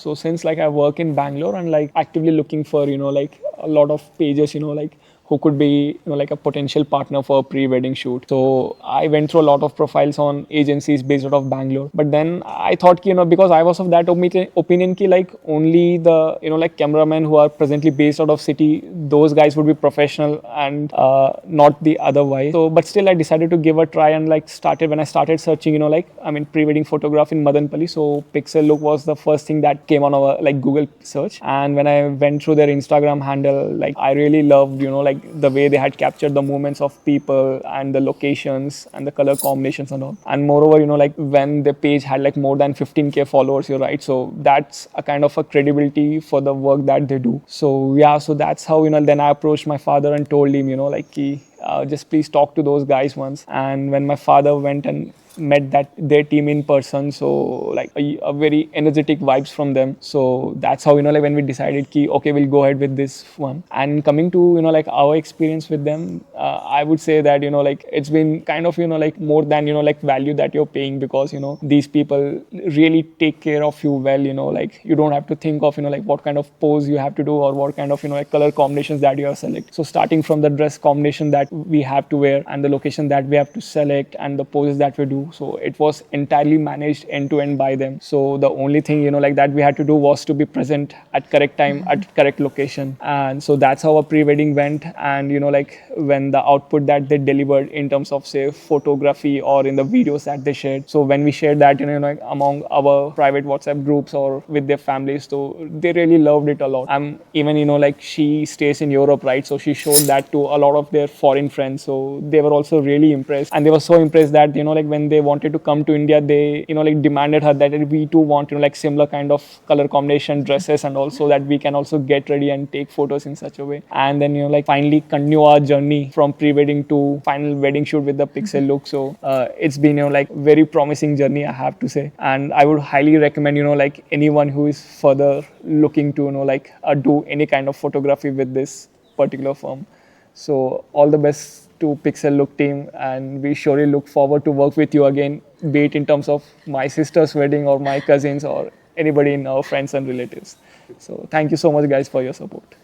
So since like I work in Bangalore and like actively looking for, like a lot of pages, like who could be, like a potential partner for a pre-wedding shoot. So I went through a lot of profiles on agencies based out of Bangalore. But then I thought, because I was of that opinion ki like only the, like cameramen who are presently based out of city, those guys would be professional and not the otherwise. So, but still I decided to give a try and like when I started searching, pre-wedding photograph in Madanpalli. So Pixel Look was the first thing that came on our like Google search. And when I went through their Instagram handle, like I really loved, like the way they had captured the movements of people and the locations and the color combinations and all. And moreover, like when the page had like more than 15K followers, you're right. So that's a kind of a credibility for the work that they do. So yeah, so that's how, then I approached my father and told him, just please talk to those guys once. And when my father went and met their team in person, so like a very energetic vibes from them. So that's how, like when we decided ki okay, we'll go ahead with this one. And coming to, like our experience with them, I would say that, like it's been kind of, like more than, like value that you're paying, because, these people really take care of you well. Like you don't have to think of, like what kind of pose you have to do or what kind of, like color combinations that you have select. So starting from the dress combination that we have to wear and the location that we have to select and the poses that we do, so it was entirely managed end to end by them. So the only thing, like that we had to do was to be present at correct time at correct location. And so that's how a pre-wedding went. And, like when the output that they delivered in terms of say photography or in the videos that they shared. So when we shared that, like among our private WhatsApp groups or with their families, so they really loved it a lot. Even, like she stays in Europe, right? So she showed that to a lot of their foreign friends. So they were also really impressed. And they were so impressed that, like when they wanted to come to India, they, like demanded her that we too want, like similar kind of color combination dresses, and also that we can also get ready and take photos in such a way. And then, like finally continue our journey from pre-wedding to final wedding shoot with the Pixel Look. So it's been, like very promising journey, I have to say. And I would highly recommend, like anyone who is further looking to, like do any kind of photography with this particular firm. So all the best to Pixel Look team, and we surely look forward to work with you again, be it in terms of my sister's wedding or my cousins or anybody in our friends and relatives. So thank you so much guys for your support.